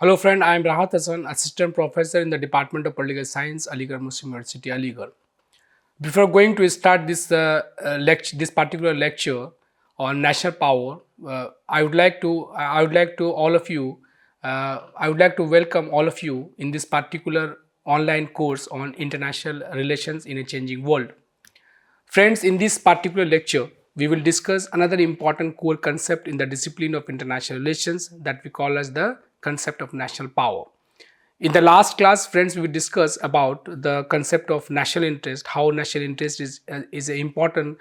Hello friend, I am Rahat Hassan, Assistant Professor in the Department of Political Science, Aligarh Muslim University, Aligarh. Before going to start this particular lecture on national power, I would like to welcome all of you in this particular online course on international relations in a changing world. Friends, in this particular lecture, we will discuss another important core concept in the discipline of international relations that we call as the concept of national power. In the last class, friends, we discussed about the concept of national interest, how national interest is an important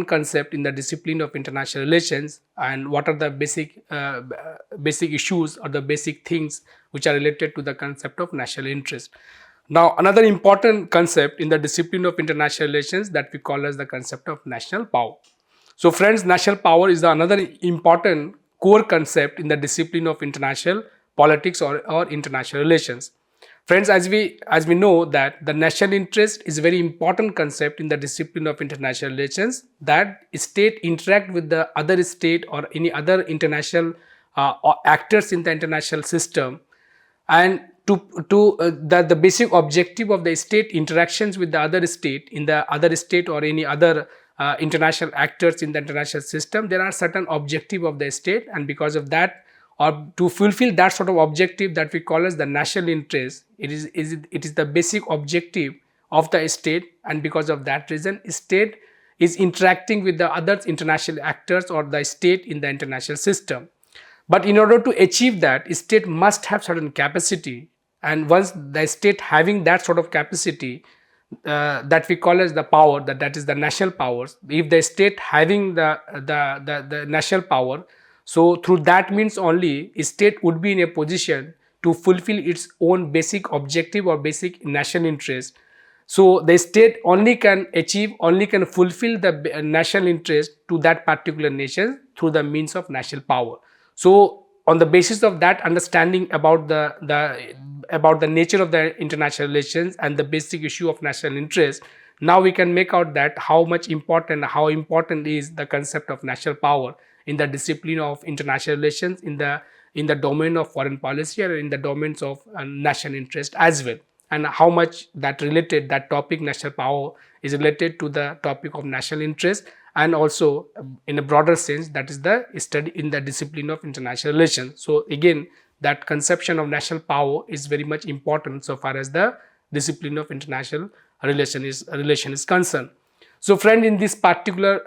concept in the discipline of international relations, and what are the basic issues or the basic things which are related to the concept of national interest. Now, another important concept in the discipline of international relations that we call as the concept of national power. So, friends, national power is another important core concept in the discipline of international politics or international relations. Friends, as we know that the national interest is a very important concept in the discipline of international relations, that state interact with the other state or any other international or actors in the international system, and the basic objective of the state interactions with the other state in the other state or any other international actors in the international system. There are certain objective of the state, and because of that, or to fulfill that sort of objective that we call as the national interest, it is the basic objective of the state, and because of that reason, state is interacting with the other international actors or the state in the international system. But in order to achieve that, state must have certain capacity, and once the state having that sort of capacity, that we call as the power, that is the national powers. If the state having the national power, so through that means only state would be in a position to fulfill its own basic objective or basic national interest. So the state only can fulfill the national interest to that particular nation through the means of national power. So on the basis of that understanding about the nature of the international relations and the basic issue of national interest, now we can make out that how important is the concept of national power in the discipline of international relations, in the domain of foreign policy, or in the domains of national interest as well, and how much that topic national power is related to the topic of national interest, and also in a broader sense, that is the study in the discipline of international relations. So again, that conception of national power is very much important so far as the discipline of international relation is concerned. So friend, in this particular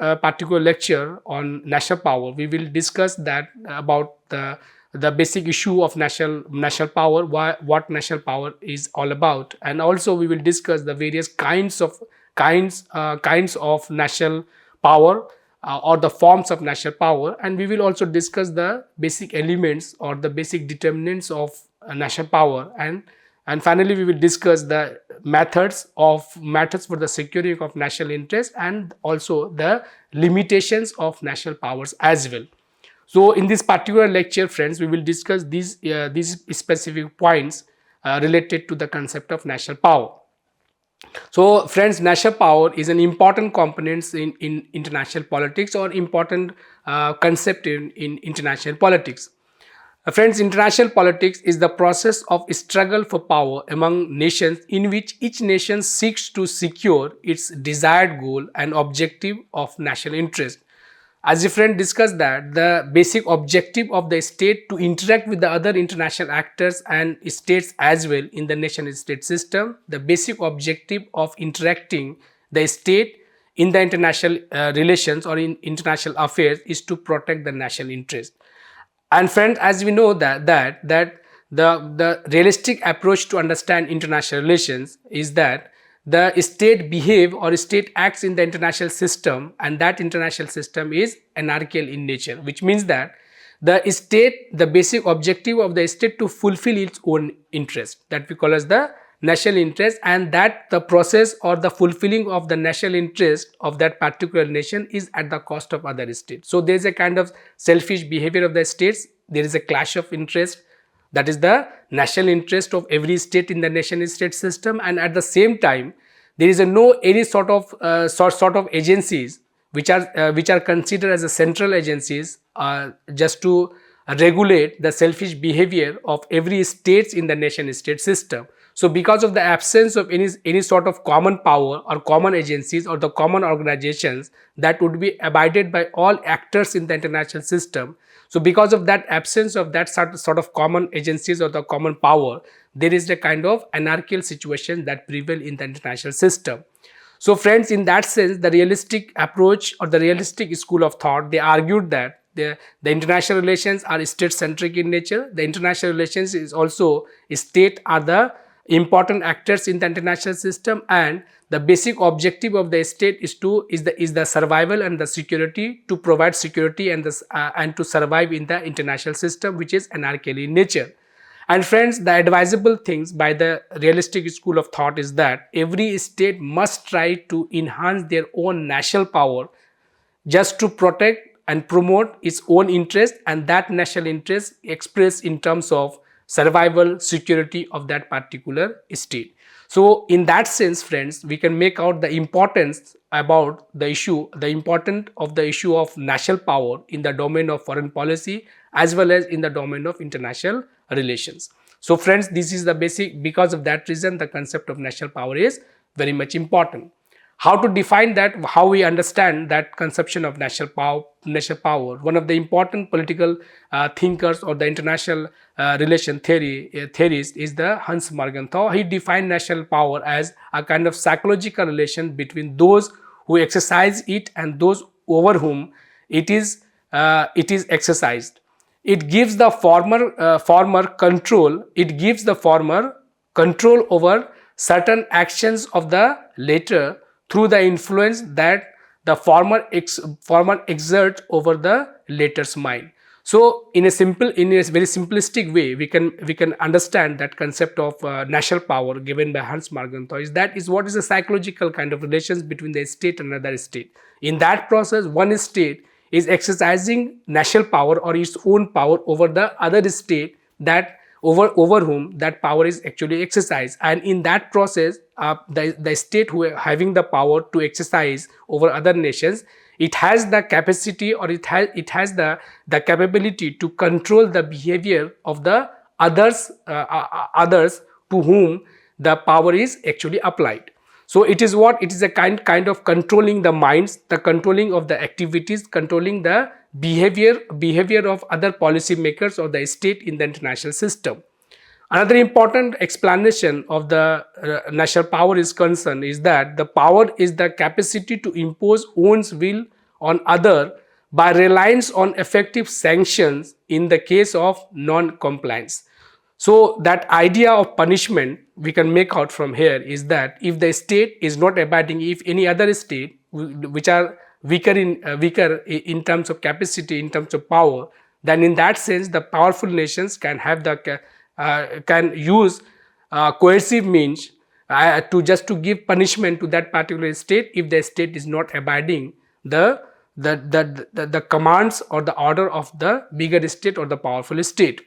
lecture on national power, we will discuss that about the basic issue of national power, what national power is all about, and also we will discuss the various kinds of national power, or the forms of national power, and we will also discuss the basic elements or the basic determinants of national power, and finally we will discuss the methods for the securing of national interest, and also the limitations of national powers as well. So in this particular lecture, friends, we will discuss these specific points related to the concept of national power. So friends, national power is an important component in international politics, or important concept in international politics. Friends, international politics is the process of struggle for power among nations, in which each nation seeks to secure its desired goal and objective of national interest. As the friend discussed, that the basic objective of the state to interact with the other international actors and states as well in the nation state system, the basic objective of interacting the state in the international relations or in international affairs is to protect the national interest. And friends, as we know that the realistic approach to understand international relations is that the state behave or state acts in the international system, and that international system is anarchical in nature, which means that the basic objective of the state to fulfill its own interest, that we call as the national interest, and that the process or the fulfilling of the national interest of that particular nation is at the cost of other states. So there is a kind of selfish behavior of the states. There is a clash of interest, that is the national interest of every state in the nation state system, and at the same time there is no any sort of agencies which are considered as a central agencies, just to regulate the selfish behavior of every state in the nation state system. So because of the absence of any sort of common power or common agencies or the common organizations that would be abided by all actors in the international system, so because of that absence of that sort of common agencies or the common power, there is a kind of anarchical situation that prevail in the international system. So friends, in that sense, the realistic approach or the realistic school of thought, they argued that the international relations are state-centric in nature. The international relations is also state are the important actors in the international system, and the basic objective of the state is the survival and the security, to provide security and to survive in the international system, which is anarchical in nature. And friends, the advisable things by the realistic school of thought is that every state must try to enhance their own national power just to protect and promote its own interest, and that national interest expressed in terms of survival, security of that particular state. So in that sense, friends, we can make out the importance about the issue, the importance of the issue of national power in the domain of foreign policy as well as in the domain of international relations. So friends, this is the basic, because of that reason the concept of national power is very much important. How to define that, how we understand that conception of national power. One of the important political thinkers or the international relation theorist is the Hans Morgenthau. He defined national power as a kind of psychological relation between those who exercise it and those over whom it is exercised. It gives the former control. It gives the former control over certain actions of the latter through the influence that the former exerts over the latter's mind. So in a very simplistic way, we can understand that concept of national power given by Hans Morgenthau is that is what is a psychological kind of relations between the state and another state. In that process, one state is exercising national power or its own power over the other state that over whom that power is actually exercised, and in that process the state who are having the power to exercise over other nations, it has the capacity or it has the capability to control the behavior of the others to whom the power is actually applied. So it is a kind of controlling the minds, the controlling of the activities, controlling the behavior of other policymakers or the state in the international system. Another important explanation of the national power is concerned is that the power is the capacity to impose one's will on other by reliance on effective sanctions in the case of non-compliance. So that idea of punishment we can make out from here is that if the state is not abiding, if any other state which are weaker in terms of capacity, in terms of power, then in that sense the powerful nations can have the can use coercive means to give punishment to that particular state if the state is not abiding the commands or the order of the bigger state or the powerful state.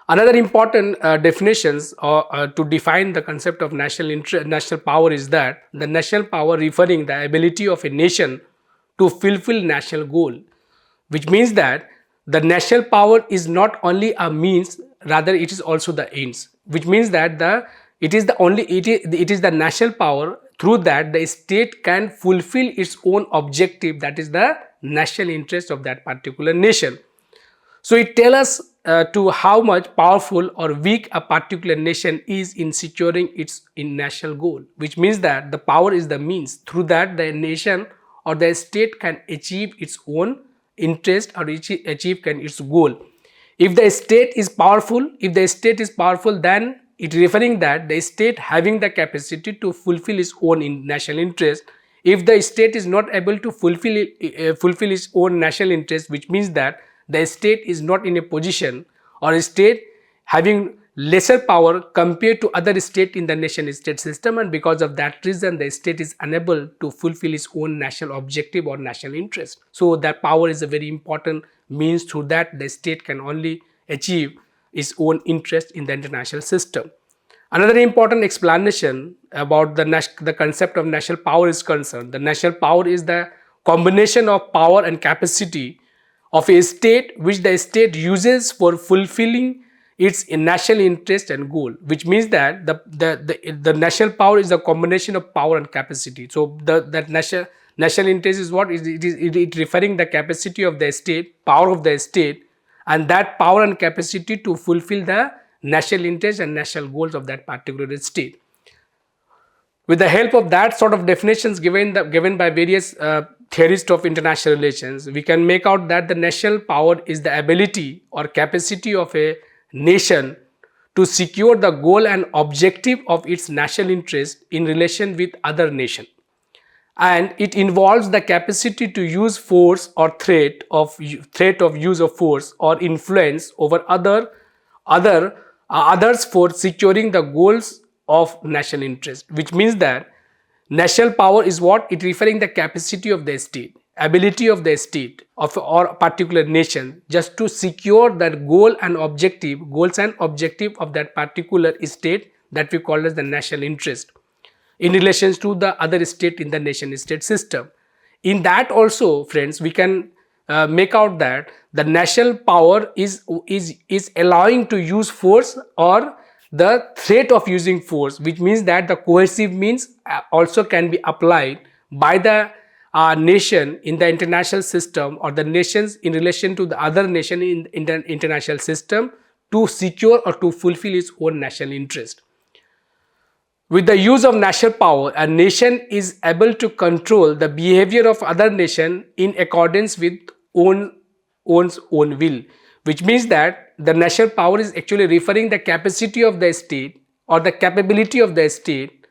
Another important definitions to define the concept of national power is that the national power referring the ability of a nation to fulfill national goal, which means that the national power is not only a means, rather it is also the ends, which means that it is the national power through that the state can fulfill its own objective, that is the national interest of that particular nation. So it tells us to how much powerful or weak a particular nation is in securing its national goal, which means that the power is the means through that the nation or the state can achieve its own interest or achieve its goal. If the state is powerful, then it referring that the state having the capacity to fulfill its own national interest. If the state is not able to fulfill its own national interest, which means that the state is not in a position, or a state having lesser power compared to other state in the nation state system, and because of that reason the state is unable to fulfill its own national objective or national interest. So that power is a very important means through that the state can only achieve its own interest in the international system. Another important explanation about the concept of national power is concerned. The national power is the combination of power and capacity of a state which the state uses for fulfilling its national interest and goal, which means that the national power is a combination of power and capacity. So that national interest is what it referring the capacity of the state, power of the state, and that power and capacity to fulfill the national interest and national goals of that particular state. With the help of that sort of definitions given by various theorists of international relations, we can make out that the national power is the ability or capacity of a nation to secure the goal and objective of its national interest in relation with other nation, and it involves the capacity to use force or threat of use of force or influence over others for securing the goals of national interest, which means that national power is what it referring the capacity of the state, ability of the state of or particular nation just to secure that goals and objective of that particular state that we call as the national interest in relation to the other state in the nation state system. In that also, friends, we can make out that the national power is allowing to use force or the threat of using force, which means that the coercive means also can be applied by the nation in the international system or the nations in relation to the other nation in the international system to secure or to fulfill its own national interest. With the use of national power, a nation is able to control the behavior of other nation in accordance with one's own will, which means that the national power is actually referring the capacity of the state or the capability of the state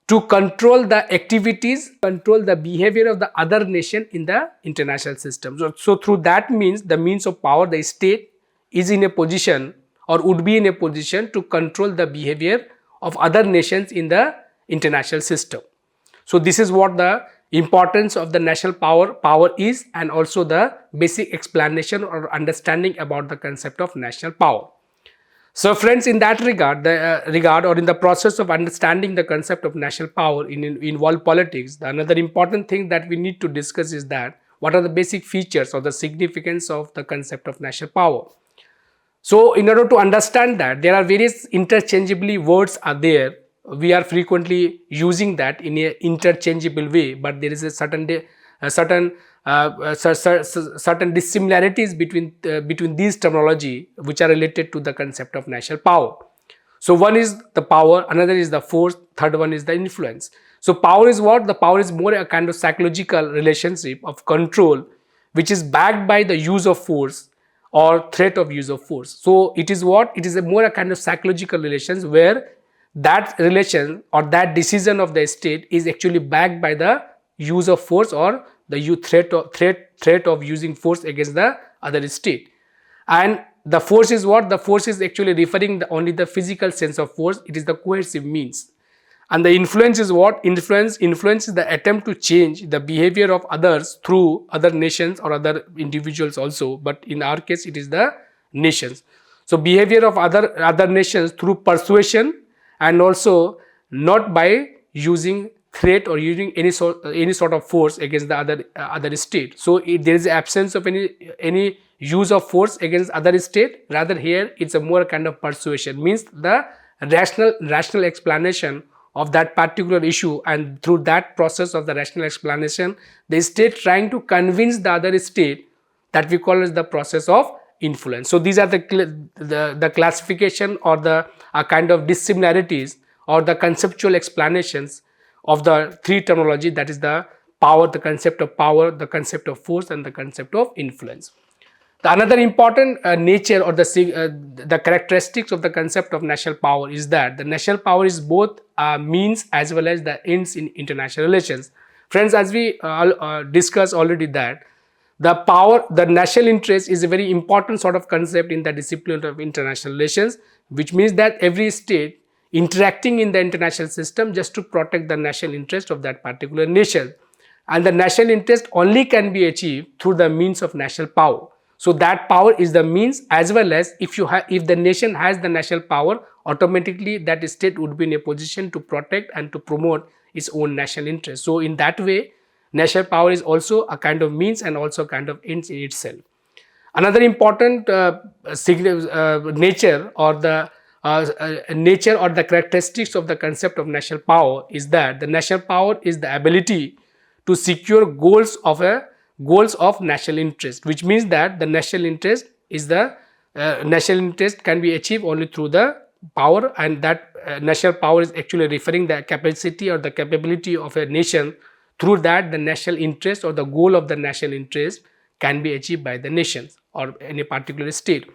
to control the activities, control the behavior of the other nation in the international system. So through that means, the means of power, the state is in a position or would be in a position to control the behavior of other nations in the international system. So this is what the importance of the national power is, and also the basic explanation or understanding about the concept of national power. So friends, in that regard, or in the process of understanding the concept of national power in world politics, another important thing that we need to discuss is that what are the basic features or the significance of the concept of national power. So in order to understand that, there are various interchangeably words are there. We are frequently using that in an interchangeable way, but there is a certain dissimilarities between these terminology which are related to the concept of national power. So one is the power, another is the force, third one is the influence. So power is what? The power is more a kind of psychological relationship of control which is backed by the use of force or threat of use of force. So it is what? It is a more a kind of psychological relations where that relation or that decision of the state is actually backed by the use of force or the threat of using force against the other state. And the force is what? The force is actually referring only the physical sense of force. It is the coercive means. And the influence is what? Influence is the attempt to change the behavior of others through other nations or other individuals also. But in our case, it is the nations. So behavior of other nations through persuasion, and also not by using threat or using any sort of force against the other state. So there is absence of any use of force against other state. Rather here it's a more kind of persuasion, means the rational explanation of that particular issue, and through that process of the rational explanation, the state trying to convince the other state, that we call as the process of influence. So these are the classification or the kind of dissimilarities or the conceptual explanations of the three terminology, that is the power, the concept of power, the concept of force, and the concept of influence. The another important nature or the characteristics of the concept of national power is that the national power is both means as well as the ends in international relations. Friends, as we discussed already, that the national interest is a very important sort of concept in the discipline of international relations, which means that every state interacting in the international system just to protect the national interest of that particular nation, and the national interest only can be achieved through the means of national power. So that power is the means, as well as if the nation has the national power, automatically that state would be in a position to protect and to promote its own national interest. So in that way, national power is also a kind of means and also a kind of ends in itself. Another important nature or the characteristics of the concept of national power is that the national power is the ability to secure goals of national interest, which means that the national interest can be achieved only through the power, and that national power is actually referring the capacity or the capability of a nation. Through that, the national interest or the goal of the national interest can be achieved by the nations or any particular state.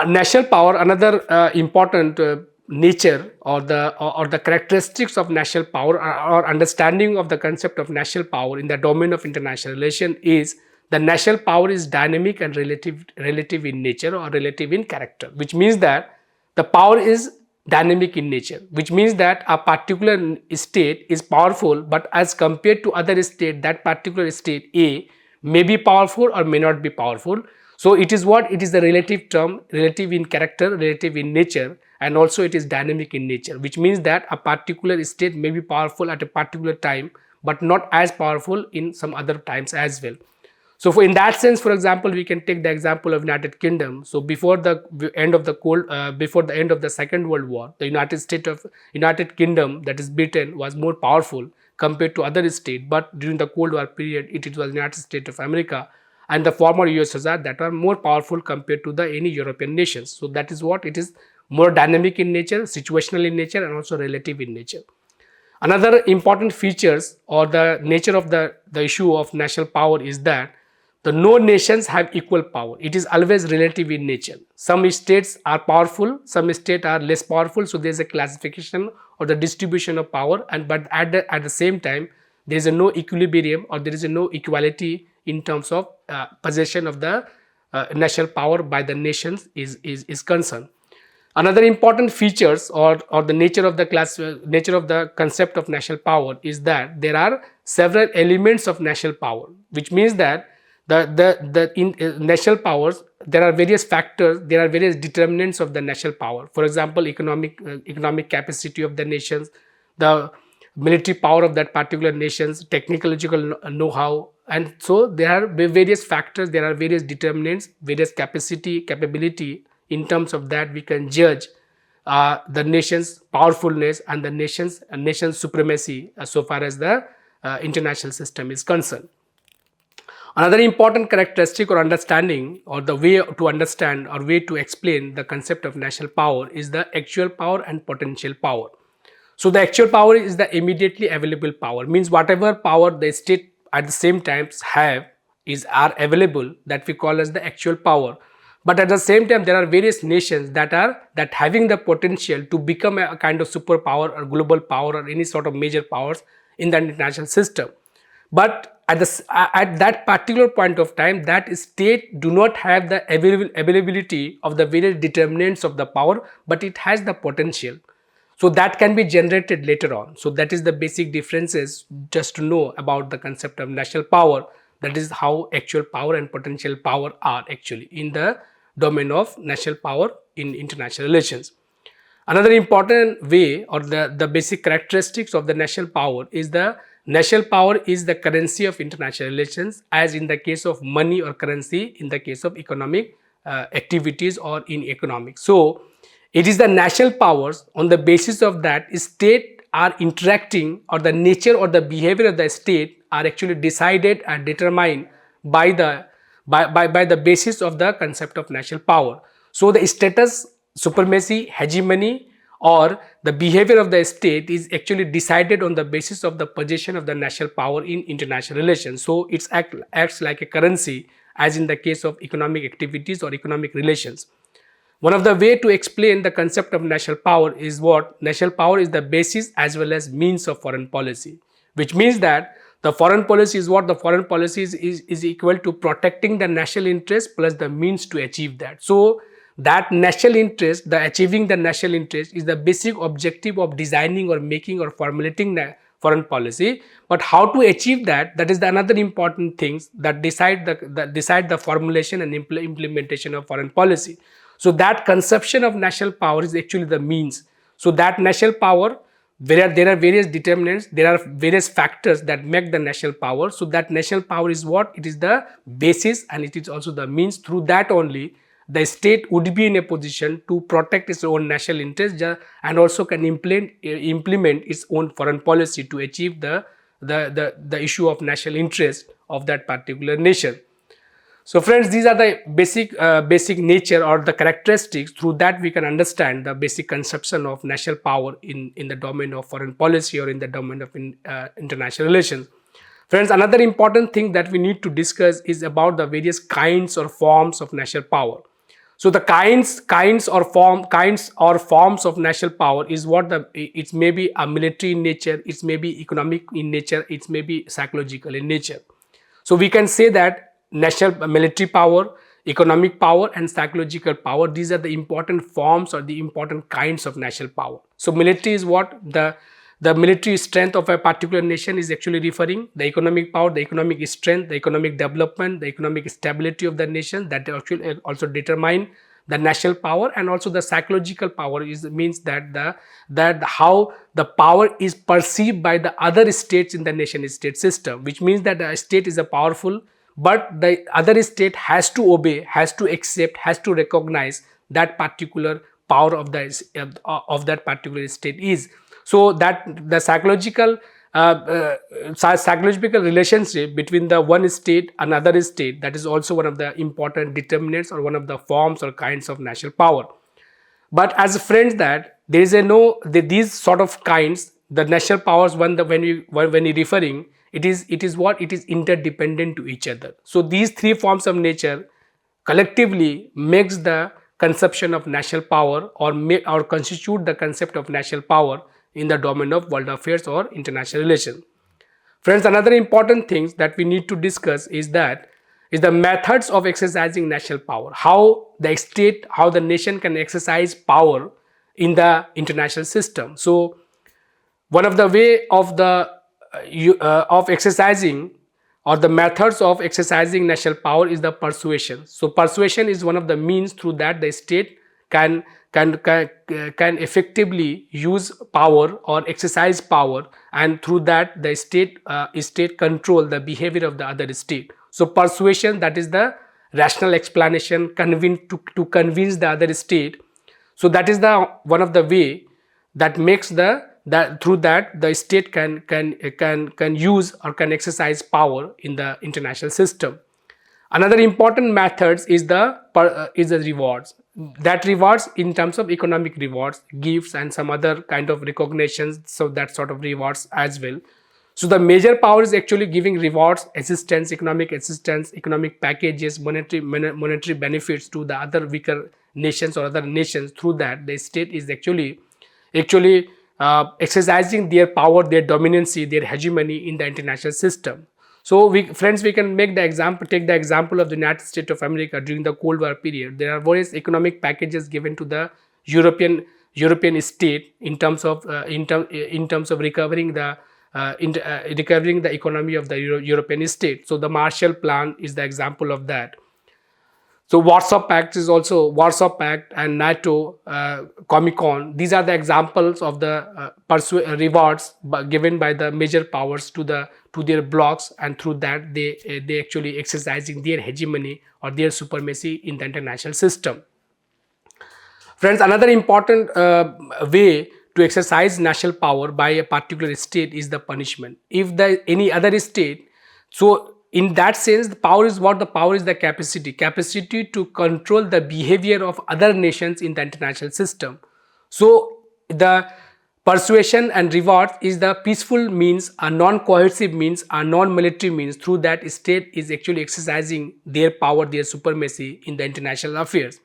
National power, another important nature or the characteristics of national power, or understanding of the concept of national power in the domain of international relation, is the national power is dynamic and relative in nature or relative in character, which means that the power is dynamic in nature, which means that a particular state is powerful, but as compared to other state, that particular state A may be powerful or may not be powerful. So it is what? It is the relative term, relative in character, relative in nature, and also it is dynamic in nature, which means that a particular state may be powerful at a particular time, but not as powerful in some other times as well. So in that sense, for example, we can take the example of United Kingdom. So before the end of the Second World War, the United Kingdom, that is Britain, was more powerful compared to other states. But during the Cold War period, it was United States of America and the former USSR that are more powerful compared to the any European nations. So that is what it is, more dynamic in nature, situational in nature, and also relative in nature. Another important features or the nature of the issue of national power is that the no nations have equal power. It is always relative in nature. Some states are powerful, some states are less powerful. So there is a classification or the distribution of power, and but at the same time, there is a no equilibrium or there is a no equality in terms of possession of the national power by the nations is concerned. Another important features or the nature of the concept of national power is that there are several elements of national power, which means that in national powers there are various factors, there are various determinants of the national power. For example, economic capacity of the nations, the military power of that particular nations, technological know-how, and so there are various factors, there are various determinants, various capability. In terms of that, we can judge the nation's powerfulness and the nation's supremacy so far as the international system is concerned. Another important characteristic or understanding, or the way to understand or way to explain the concept of national power, is the actual power and potential power. So the actual power is the immediately available power, means whatever power the state at the same times are available, that we call as the actual power. But at the same time, there are various nations that having the potential to become a kind of superpower or global power or any sort of major powers in the international system. But at that particular point of time, that state do not have the availability of the various determinants of the power, but it has the potential. So that can be generated later on. So that is the basic differences, just to know about the concept of national power. That is how actual power and potential power are actually in the domain of national power in international relations. Another important way or the basic characteristics of the national power is the national power is the currency of international relations, as in the case of money or currency in the case of economic activities or in economics. So it is the national powers, on the basis of that state are interacting, or the nature or the behavior of the state are actually decided and determined by the basis of the concept of national power. So the status, supremacy, hegemony, or the behavior of the state is actually decided on the basis of the possession of the national power in international relations. So it acts like a currency, as in the case of economic activities or economic relations. One of the way to explain the concept of national power is what? National power is the basis as well as means of foreign policy, which means that the foreign policy is what? The foreign policy is equal to protecting the national interest plus the means to achieve that. So that national interest, the achieving the national interest, is the basic objective of designing or making or formulating the foreign policy. But how to achieve that, that is the another important things that decide the formulation and implementation of foreign policy. So that conception of national power is actually the means. So that national power there are various determinants, there are various factors that make the national power. So that national power is what? It is the basis, and it is also the means. Through that only the state would be in a position to protect its own national interest and also can implement its own foreign policy to achieve the issue of national interest of that particular nation. So friends, these are the basic nature or the characteristics. Through that we can understand the basic conception of national power in the domain of foreign policy or in the domain of international relations. Friends, another important thing that we need to discuss is about the various kinds or forms of national power. So the kinds or forms of national power is what it may be a military in nature, it may be economic in nature, it may be psychological in nature. So we can say that national military power, economic power and psychological power, these are the important forms or the important kinds of national power. So military is what? The military strength of a particular nation is actually referring. The economic power, the economic strength, the economic development, the economic stability of the nation, that actually also determine the national power. And also the psychological power means that how the power is perceived by the other states in the nation state system, which means that the state is a powerful, but the other state has to obey, has to accept, has to recognize that particular power of that particular state is. So that the psychological relationship between the one state and another state, that is also one of the important determinants or one of the forms or kinds of national power. But as friends, that there is these sort of kinds, the national powers, when you referring, it is what? It is interdependent to each other. So these three forms of nature collectively makes the conception of national power or constitute the concept of national power in the domain of world affairs or international relations. Friends, another important thing that we need to discuss is the methods of exercising national power. How the nation can exercise power in the international system. So one of the way of exercising or the methods of exercising national power is the persuasion. So persuasion is one of the means through that the state can effectively use power or exercise power, and through that the state control the behavior of the other state. So persuasion, that is the rational explanation, to convince the other state. So that is the one of the way that makes through that the state can use or can exercise power in the international system. Another important method is the rewards. That rewards in terms of economic rewards, gifts and some other kind of recognitions, so that sort of rewards as well. So the major power is actually giving rewards, economic packages, monetary benefits to the other weaker nations or other nations. Through that the state is actually exercising their power, their dominancy, their hegemony in the international system. So we can take the example of the United States of America during the Cold War period. There are various economic packages given to the European state in terms of recovering the economy of the European state. So the Marshall Plan is the example of that. So Warsaw Pact and NATO, Comic-Con, these are the examples of the rewards given by the major powers to their blocs, and through that they actually exercising their hegemony or their supremacy in the international system. Friends, another important way to exercise national power by a particular state is the punishment. If any other state, so in that sense, the power is what? The power is the capacity to control the behavior of other nations in the international system. So the persuasion and reward is the peaceful means, a non-coercive means, a non-military means. Through that state is actually exercising their power, their supremacy in the international affairs.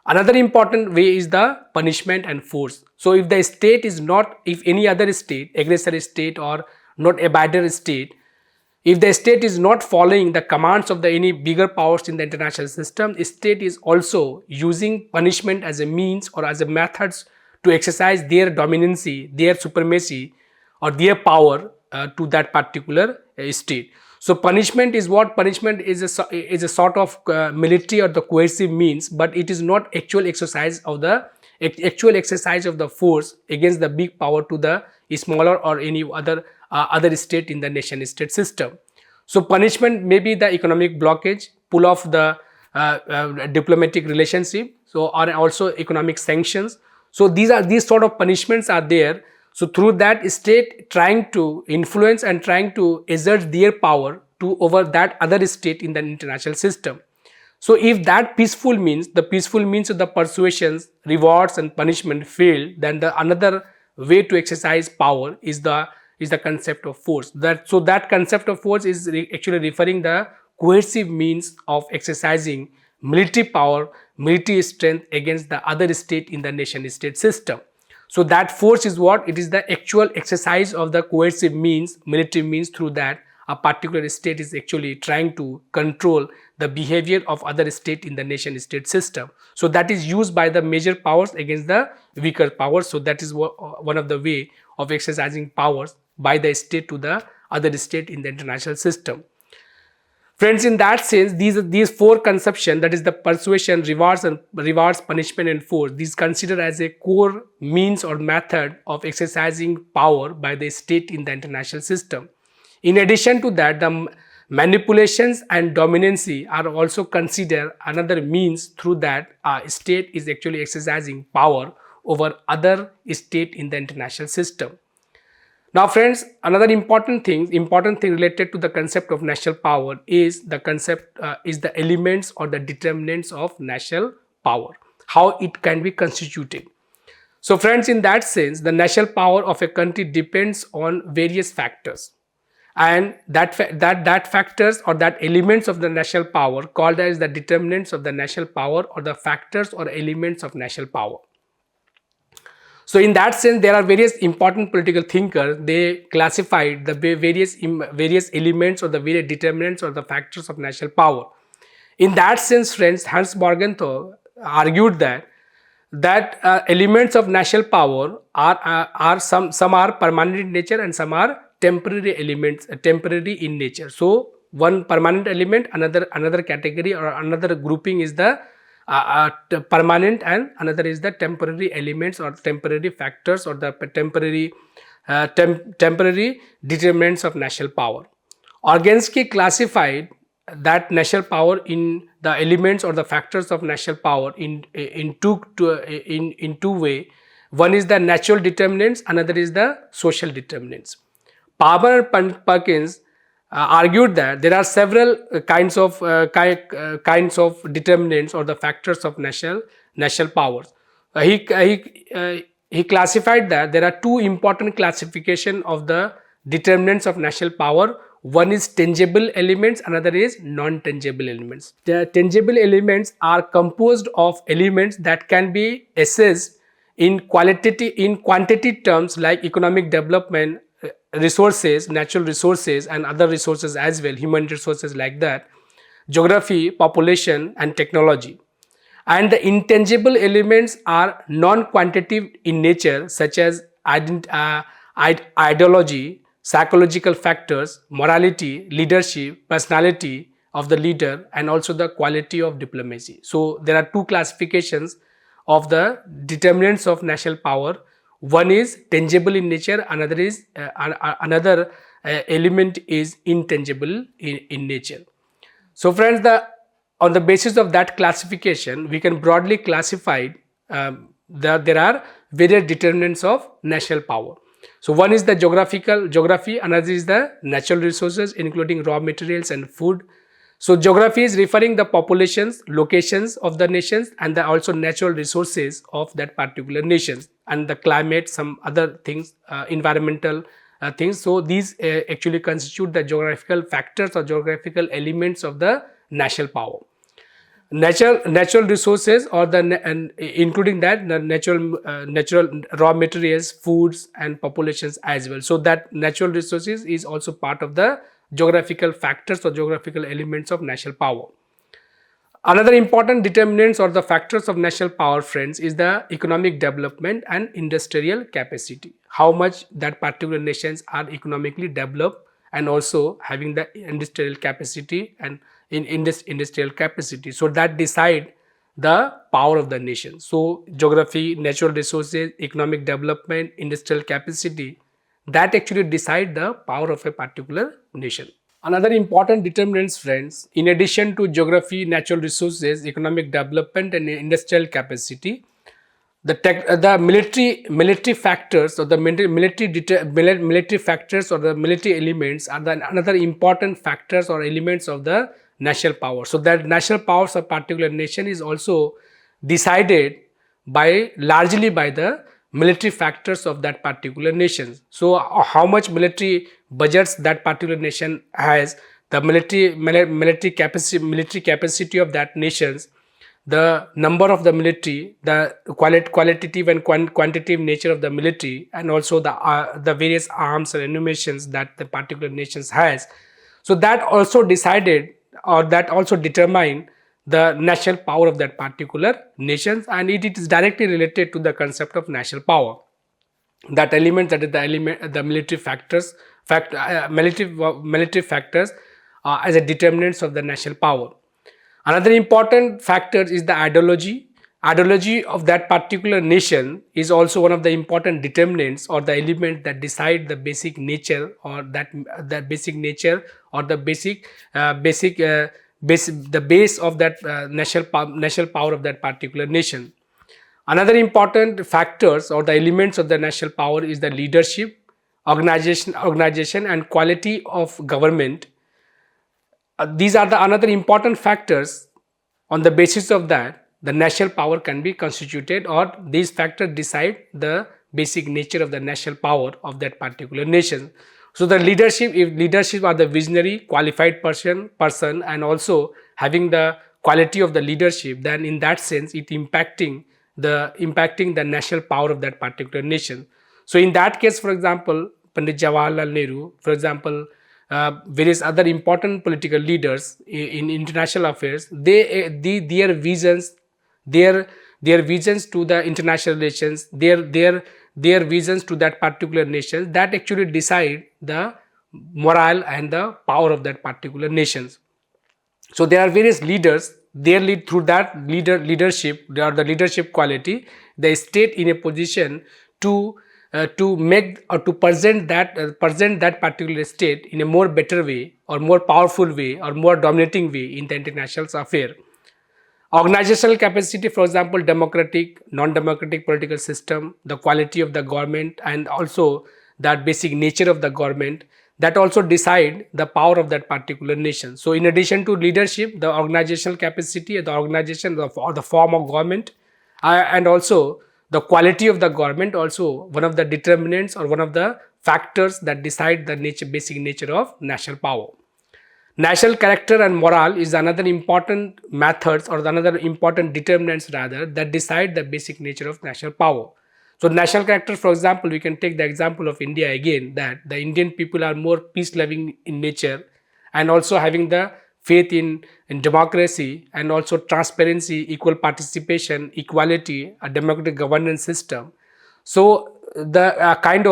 Another important way is the punishment and force. So if any other state, aggressor state or not abider state, if the state is not following the commands of any bigger powers in the international system, the state is also using punishment as a means or as a methods to exercise their dominancy, their supremacy or their power to that particular state. So punishment is what? Punishment is a sort of military or the coercive means, but it is not actual exercise of the force against the big power to the smaller or any other state in the nation state system. So punishment may be the economic blockage, pull off the diplomatic relationship, so or also economic sanctions. So these sort of punishments are there. So through that, state trying to influence and trying to exert their power to over that other state in the international system. So if that peaceful means of the persuasions, rewards and punishment fail, then the another way to exercise power is the concept of force. That concept of force is actually referring the coercive means of exercising military power, military strength against the other state in the nation state system. So that force is what? It is the actual exercise of the coercive means, military means, through that a particular state is actually trying to control the behavior of other state in the nation state system. So that is used by the major powers against the weaker powers. So that is one of the way of exercising powers by the state to the other state in the international system. Friends, in that sense, these four conceptions, that is the persuasion, rewards, punishment and force, these considered as a core means or method of exercising power by the state in the international system. In addition to that, the manipulations and dominancy are also considered another means through that a state is actually exercising power over other state in the international system. Now friends, another important thing related to the concept of national power is the concept is the elements or the determinants of national power, how it can be constituted. So friends, in that sense, the national power of a country depends on various factors, and that factors or that elements of the national power called as the determinants of the national power or the factors or elements of national power. So in that sense, there are various important political thinkers. They classified the various elements or the various determinants or the factors of national power. In that sense, friends, Hans Morgenthau argued that elements of national power are some are permanent in nature and some are temporary elements, temporary in nature. So one permanent element, another category or another grouping is the permanent, and another is the temporary elements or temporary factors or the temporary determinants of national power. Organsky classified that national power in the elements or the factors of national power in two way. One is the natural determinants, another is the social determinants. Palmer and Perkins argued that there are several kinds of determinants or the factors of national powers. He classified that there are two important classification of the determinants of national power. One is tangible elements, another is non-tangible elements. The tangible elements are composed of elements that can be assessed in quantity terms, like economic development, resources, natural resources and other resources as well, human resources like that, geography, population and technology. And the intangible elements are non-quantitative in nature, such as ideology, psychological factors, morality, leadership, personality of the leader and also the quality of diplomacy. So there are two classifications of the determinants of national power. One is tangible in nature, another is element is intangible in nature. So friends, on the basis of that classification, we can broadly classify that there are various determinants of national power. So one is the geography, another is the natural resources including raw materials and food. So geography is referring the populations, locations of the nations and the also natural resources of that particular nations, and the climate, some other things, environmental things. So these actually constitute the geographical factors or geographical elements of the national power. Natural resources or including that the natural raw materials, foods and populations as well. So that natural resources is also part of the geographical factors or geographical elements of national power. Another important determinants or the factors of national power, friends, is the economic development and industrial capacity. How much that particular nations are economically developed and also having the industrial capacity and in this industrial capacity. So that decide the power of the nation. So geography, natural resources, economic development, industrial capacity that actually decide the power of a particular nation. Another important determinants, friends, in addition to geography, natural resources, economic development, and industrial capacity, the military factors or the military factors or the military elements are the another important factors or elements of the national power. So that national powers of particular nation is also decided by largely by the military factors of that particular nation. So how much military budgets that particular nation has, the military capacity of that nations, the number of the military, the qualitative and quantitative nature of the military, and also the various arms and innovations that the particular nations has. So that also decided or that also determine the national power of that particular nations, and it is directly related to the concept of national power. That element, that is the element, the military factors, military factors as a determinants of the national power. Another important factor is the ideology. Ideology of that particular nation is also one of the important determinants or the element that decide the basic nature or that basic nature or the the base of that national power of that particular nation. Another important factors or the elements of the national power is the leadership, organization and quality of government. These are the another important factors. On the basis of that, the national power can be constituted, or these factors decide the basic nature of the national power of that particular nation. So the leadership, if leadership are the visionary, qualified person and also having the quality of the leadership, then in that sense it impacting the national power of that particular nation. So in that case, for example, Pandit Jawaharlal Nehru, for example, various other important political leaders in international affairs, their visions, their visions to the international relations, their visions to that particular nation, that actually decide the morale and the power of that particular nations. So there are various leaders, they lead through that leadership, they are the leadership quality, they state in a position to make or to present that particular state in a more better way or more powerful way or more dominating way in the international affair. Organizational capacity, for example, democratic, non-democratic political system, the quality of the government and also that basic nature of the government, that also decide the power of that particular nation. So in addition to leadership, the organizational capacity, the organization or the form of government, and also the quality of the government, also one of the determinants or one of the factors that decide the basic nature of national power. National character and morale is another important methods or another important determinants rather that decide the basic nature of national power. So national character, for example, we can take the example of India again, that the Indian people are more peace loving in nature and also having the faith in democracy and also transparency, equal participation, equality, a democratic governance system. So the kind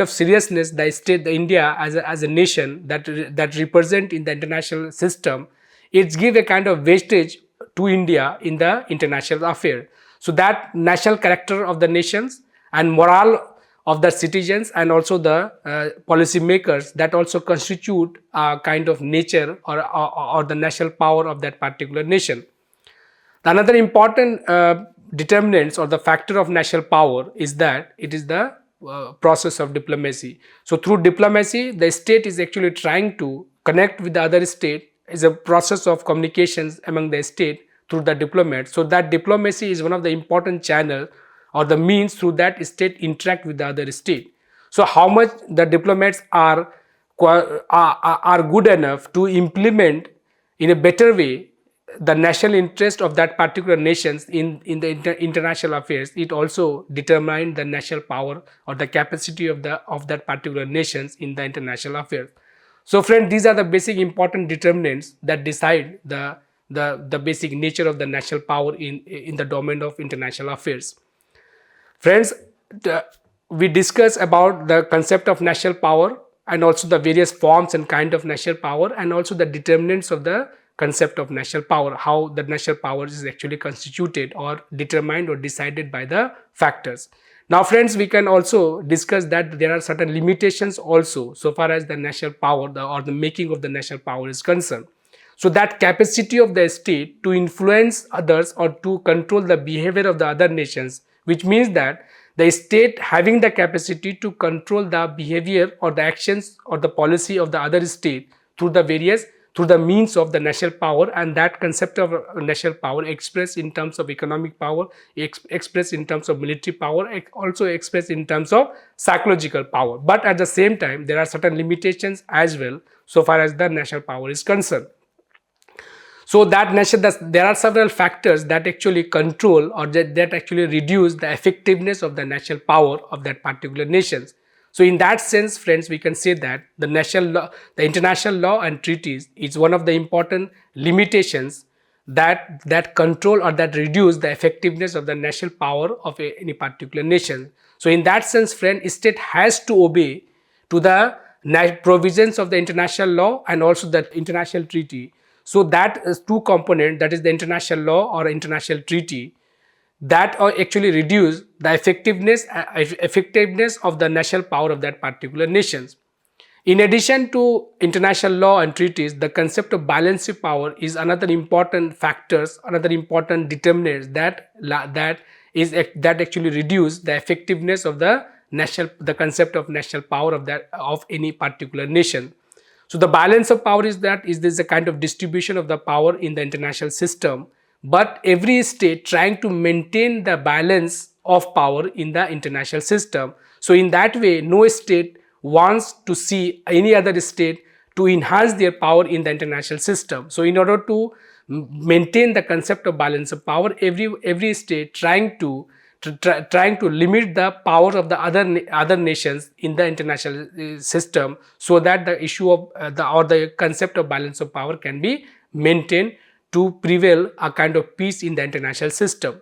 of seriousness the state, the India as a nation that represent in the international system, it's give a kind of wastage to India in the international affair. So that national character of the nations and morale of the citizens and also the policy makers, that also constitute a kind of nature or the national power of that particular nation. Another important determinants or the factor of national power is that it is the process of diplomacy. So through diplomacy, the state is actually trying to connect with the other state. Is a process of communications among the state through the diplomats. So that diplomacy is one of the important channel or the means through that state interact with the other state. So how much the diplomats are good enough to implement in a better way the national interest of that particular nations in the international affairs, it also determine the national power or the capacity of that particular nations in the international affairs. So friend, these are the basic important determinants that decide the basic nature of the national power in the domain of international affairs. Friends, we discuss about the concept of national power and also the various forms and kind of national power and also the determinants of the concept of national power, how the national power is actually constituted or determined or decided by the factors. Now friends, we can also discuss that there are certain limitations also so far as the national power or the making of the national power is concerned. So that capacity of the state to influence others or to control the behavior of the other nations, which means that the state having the capacity to control the behavior or the actions or the policy of the other state through the means of the national power, and that concept of national power expressed in terms of economic power, expressed in terms of military power, also expressed in terms of psychological power. But at the same time, there are certain limitations as well so far as the national power is concerned. So there are several factors that actually control or that actually reduce the effectiveness of the national power of that particular nations. So in that sense, friends, we can say that the national law, the international law and treaties is one of the important limitations that control or that reduce the effectiveness of the national power of any particular nation. So in that sense, friend, state has to obey to the provisions of the international law and also the international treaty. So that is two components, that is the international law or international treaty, that actually reduce the effectiveness of the national power of that particular nations. In addition to international law and treaties, the concept of balance of power is another important factors, another important determinant that actually reduce the effectiveness of the concept of national power of any particular nation. So the balance of power is this a kind of distribution of the power in the international system, but every state trying to maintain the balance of power in the international system. So in that way, no state wants to see any other state to enhance their power in the international system. So in order to maintain the concept of balance of power, every state trying to limit the power of the other nations in the international system, so that the issue of the concept of balance of power can be maintained to prevail a kind of peace in the international system.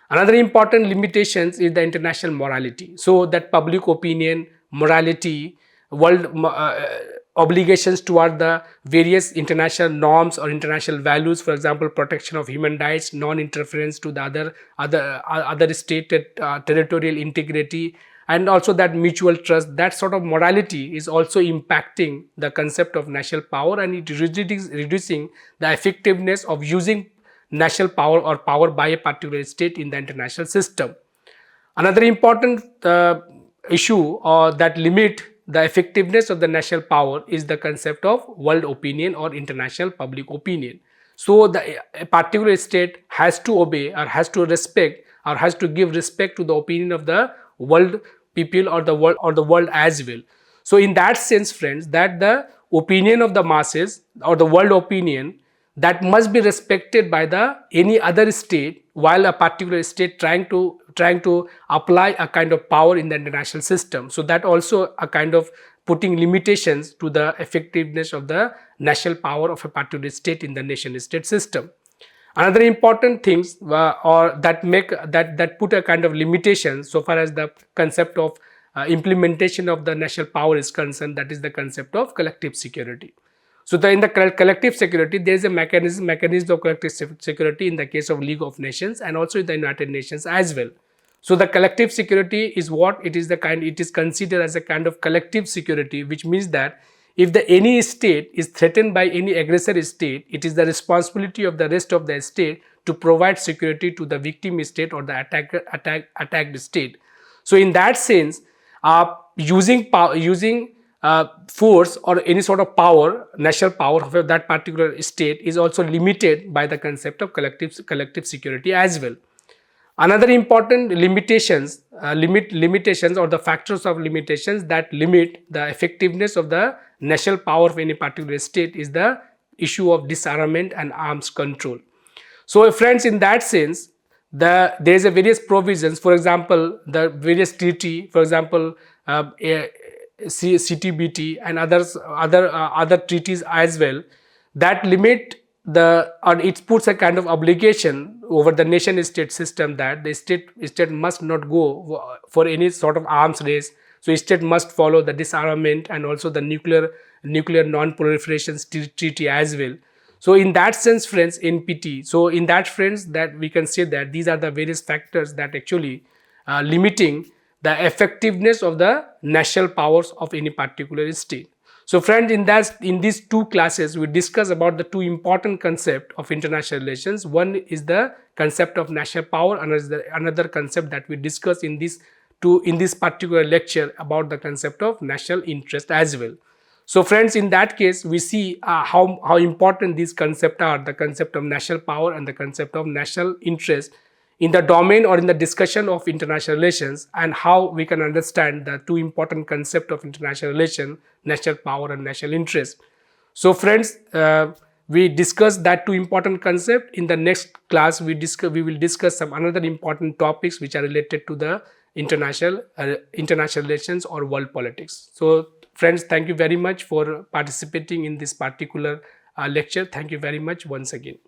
Another important limitation is the international morality. So that public opinion, morality, world obligations toward the various international norms or international values, for example, protection of human rights, non-interference to the other state territorial integrity, and also that mutual trust, that sort of morality is also impacting the concept of national power, and it is reducing the effectiveness of using national power or power by a particular state in the international system. Another important issue that limit the effectiveness of the national power is the concept of world opinion or international public opinion. So a particular state has to obey or has to respect or has to give respect to the opinion of the world people or the world as well. So in that sense, friends, that the opinion of the masses or the world opinion, that must be respected by the any other state, while a particular state trying to apply a kind of power in the international system. So that also a kind of putting limitations to the effectiveness of the national power of a particular state in the nation state system. Another important things or that put a kind of limitation so far as the concept of implementation of the national power is concerned, that is the concept of collective security. So in the collective security, there is a mechanism of collective security in the case of League of Nations and also in the United Nations as well. So the collective security is what it is it is considered as a kind of collective security, which means that if any state is threatened by any aggressor state, it is the responsibility of the rest of the state to provide security to the victim state or the attacked state. So in that sense, using force or any sort of power, national power of that particular state is also limited by the concept of collective security as well. Another important limitations or the factors of limitations that limit the effectiveness of the national power of any particular state is the issue of disarmament and arms control. So friends, in that sense, there is a various provisions, for example, the various treaty, for example, CTBT and other treaties as well, that limit or it puts a kind of obligation over the nation state system that the state must not go for any sort of arms race. So state must follow the disarmament and also the nuclear non-proliferation treaty as well. So in that sense, friends, NPT, so in that friends, that we can say that these are the various factors that actually limiting the effectiveness of the national powers of any particular state. So friends, in these two classes, we discuss about the two important concepts of international relations. One is the concept of national power, and another concept that we discuss in this particular lecture about the concept of national interest as well. So friends, in that case, we see how important these concepts are, the concept of national power and the concept of national interest in the domain or in the discussion of international relations, and how we can understand the two important concepts of international relation, national power and national interest. So friends, we discussed that two important concepts. In the next class, we will discuss some another important topics which are related to the international relations or world politics. So friends, thank you very much for participating in this particular lecture. Thank you very much once again.